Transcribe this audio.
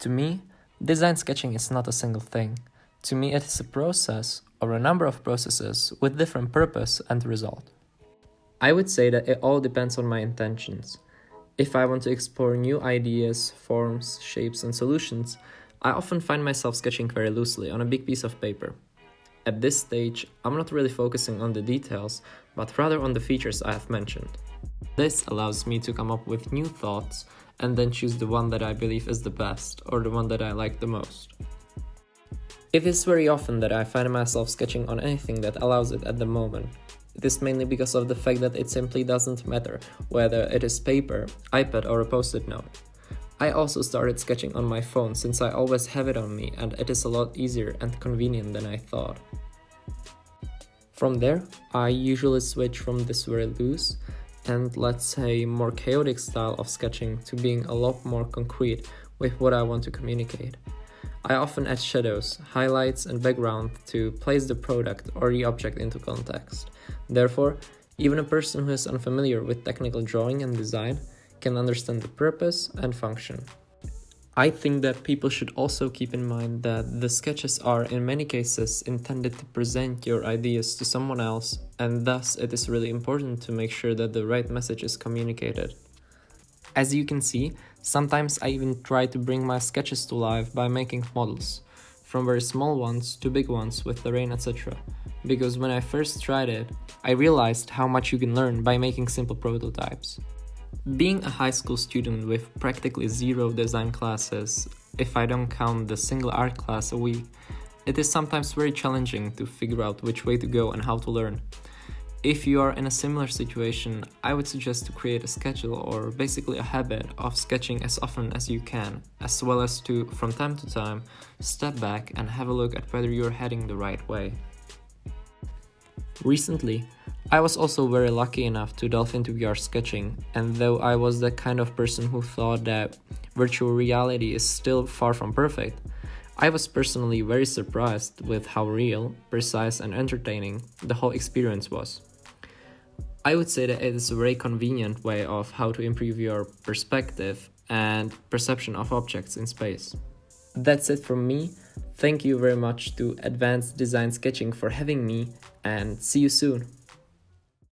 To me, design sketching is not a single thing. To me, it is a process or a number of processes with different purpose and result. I would say that it all depends on my intentions. If I want to explore new ideas, forms, shapes, and solutions, I often find myself sketching very loosely on a big piece of paper. At this stage, I'm not really focusing on the details, but rather on the features I have mentioned. This allows me to come up with new thoughts and then choose the one that I believe is the best or the one that I like the most. It is very often that I find myself sketching on anything that allows it at the moment. It is mainly because of the fact that it simply doesn't matter whether it is paper, iPad, or a post-it note. I also started sketching on my phone since I always have it on me and it is a lot easier and convenient than I thought. From there, I usually switch from this very loose and let's say more chaotic style of sketching to being a lot more concrete with what I want to communicate. I often add shadows, highlights, and background to place the product or the object into context. Therefore, even a person who is unfamiliar with technical drawing and design can understand the purpose and function. I think that people should also keep in mind that the sketches are in many cases intended to present your ideas to someone else, and thus it is really important to make sure that the right message is communicated. As you can see, sometimes I even try to bring my sketches to life by making models, from very small ones to big ones with terrain, etc. Because when I first tried it, I realized how much you can learn by making simple prototypes. Being a high school student with practically zero design classes, if I don't count the single art class a week, it is sometimes very challenging to figure out which way to go and how to learn. If you are in a similar situation, I would suggest to create a schedule or basically a habit of sketching as often as you can, as well as to, from time to time, step back and have a look at whether you're heading the right way. Recently, I was also very lucky enough to delve into VR sketching, and though I was the kind of person who thought that virtual reality is still far from perfect, I was personally very surprised with how real, precise, and entertaining the whole experience was. I would say that it is a very convenient way of how to improve your perspective and perception of objects in space. That's it from me. Thank you very much to Advanced Design Sketching for having me, and see you soon.